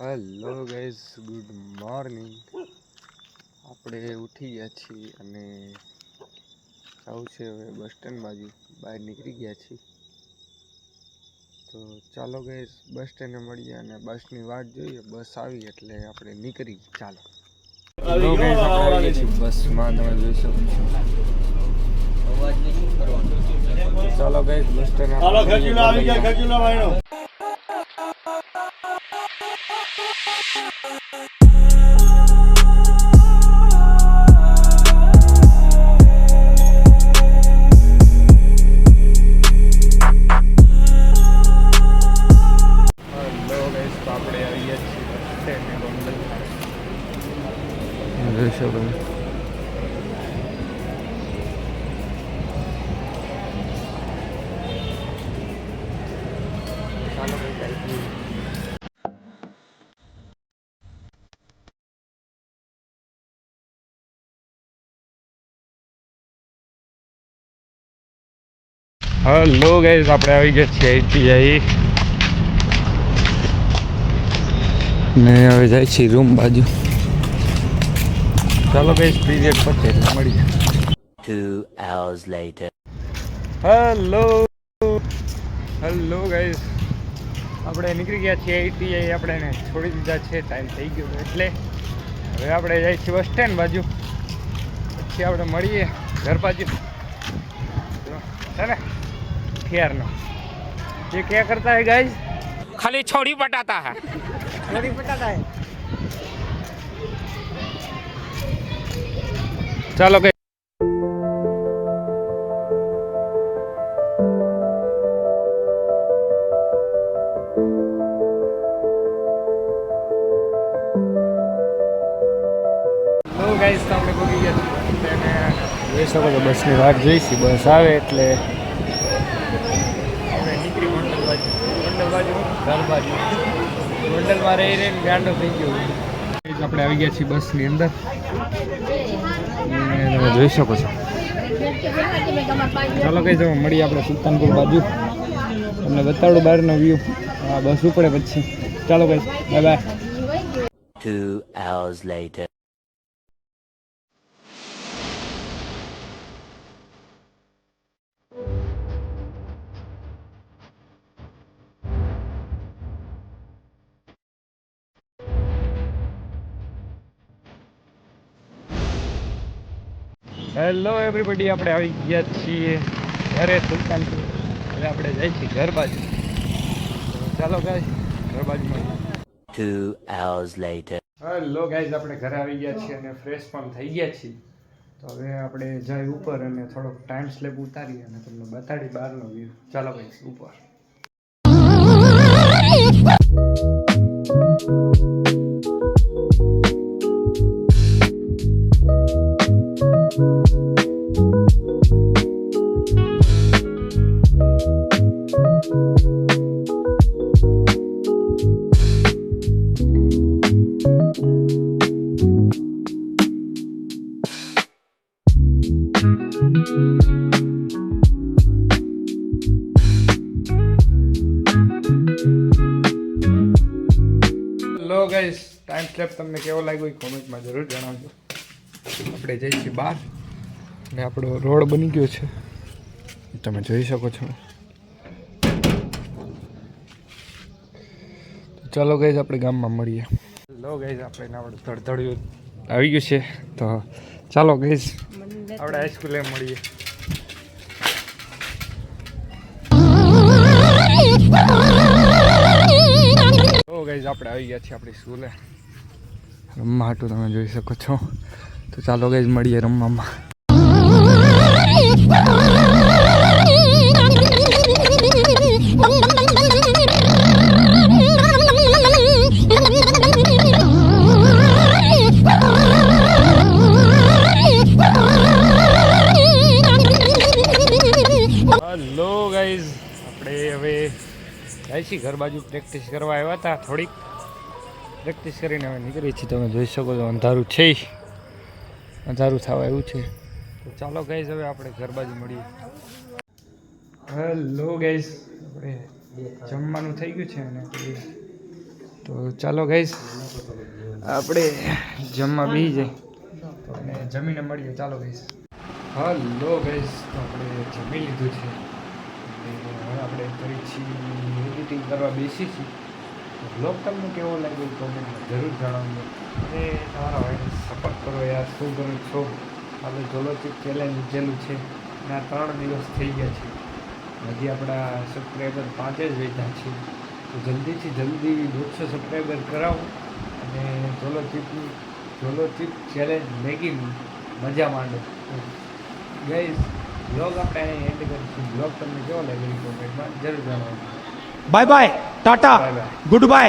Hello guys, good morning. આપણે ઉઠી ગયા છીએ અને જવું છે હવે બસ સ્ટેન્ડ બાજુ. બહાર નીકળી ગયા છીએ, તો ચાલો ગાઈઝ બસ સ્ટેન્ડે મળીએ અને બસની વાટ જોઈએ. બસ આવી એટલે આપણે નીકળી. ચાલો હેલો ગાઈઝ, આપણે આવી ગયા છીએ બસમાં, તમે જોઈ શકો છો. ચાલો ગાઈઝ બસ સ્ટેન્ડ. આપણે આવી ગયા છીએ જોઈ શકો. હેલો ગાઈઝ, આપણે આવી ગયા છીએ આઈટીઆઈ ને હવે જાય છે રૂમ બાજુ. ચાલો ગાઈઝ, પીરિયડ પતે એટલે મળીએ. 2 hours later. હેલો ગાઈઝ, આપણે નીકળી ગયા છીએ આઈટીઆઈ. આપણે એને છોડી દીધા છે, ટાઈમ થઈ ગયો એટલે હવે આપણે જાય છીએ બસ સ્ટેન્ડ બાજુ. પછી આપણે મળીએ ઘર બાજુ है ना. खैर नो, ये क्या करता है गाइस? खाली छोड़ी पटाता है. छोड़ी पटाता है. चलो गाइस, लो गाइस, तो આપણે પહોંચી ગયા છીએ. જોઈ શકો છો બસની વાટ જોઈશી. બસ આવે એટલે આપણે નીકળી ગોંડલ બાજુ. ઘર બાજુ ગોંડલમાં રહી રહીને ગાંડો થઈ ગયો. આપણે આવી ગયા છીએ બસની અંદર. તમે જોઈ શકો છો. ચાલો કઈ જાઓ, મળીએ આપણે સુલતાનપુર બાજુ. તમને બતાડું બહારનો વ્યૂ. હા, બસ ઉપડે પછી. ચાલો કઈ, bye bye. 2 hours later. Hello everybody, આપણે આવી ગયા છીએ ઘરે સુલતાનપુર. હવે આપણે જઈએ છીએ ઘર બાજુ. ચાલો ગાઈસ, ઘર બાજુ મળીએ. 2 hours later. હેલો ગાઈસ, આપણે ઘરે આવી ગયા છીએ અને ફ્રેશ પણ થઈ ગયા છીએ. તો હવે આપણે જાય ઉપર અને થોડોક ટાઈમ સ્લેપ ઉતારીએ અને તમને બતાડી બહારનો વ્યૂ. ચાલો ગાઈસ, ઉપર. હેલો ગાઈસ, ટાઈમ સ્લેપ તમને કેવો લાગ્યો એ કોમેન્ટમાં જરૂર જણાવજો. આપણે જઈએ છીએ બહાર ને આપણો રોડ બની ગયો છે, તમે જોઈ શકો છો. તો ચાલો ગાઈસ, આપણે ગામમાં મળીએ. હેલો ગાઈસ, આપણે આપણું ધડધડિયું આવી ગયું છે. તો ચાલો ગાઈસ, આપણે હાઈસ્કૂલે મળીએ. તો ગાઈસ, આપણે આવી ગયા છીએ આપણી સ્કૂલે રમવા હાટું, તમે જોઈ શકો છો. તો ચાલો ગાઈસ, મળીએ રમવામાં. હેલો ગાઈસ, આપણે હવે જાય છીએ ઘર બાજુ. પ્રેક્ટિસ કરવા આવ્યા હતા, થોડીક પ્રેક્ટિસ કરીને હવે નીકળી છીએ. તમે જોઈ શકો છો અંધારું છે, અંધારું થવા આવ્યું છે. તો ચાલો ગાઈસ, હવે આપણે ઘર બાજુ મળીએ. હેલો ગાઈસ, આપણે જમવાનું થઈ ગયું છે અને તો ચાલો ગાઈસ આપણે જમવા બેસી જાય અને જમીને મળીએ. ચાલો ગાઈસ. હલો ગાઈસ, તો આપણે જમી લીધું છે અને હવે આપણે કરી છીએ એડિટિંગ કરવા બેસી છીએ. બ્લોગ તમને કેવો લાગ્યો કોમેન્ટમાં જરૂર જણાવજો અને તમારા ભાઈને સપોર્ટ કરો યાર. શું કરો છો? આપણે જોલોચિપ ચેલેન્જ લીધેલું છે અને આ 3 દિવસ થઈ ગયા છે. હજી આપણા સબસ્ક્રાઈબર 5 જ વધ્યા છે. તો જલ્દીથી જલ્દી 200 સબસ્ક્રાઈબર કરાવો અને જોલોચિપ ચેલેન્જ મેગીની મજા માંડો. ગાઈસ બ્લોગ આપણે અહીં એન્ડ કરીશું. બ્લોગ તમને કેવો લાગ્યો કોમેન્ટમાં જરૂર જણાવજો. Bye bye tata bye bye. Good bye.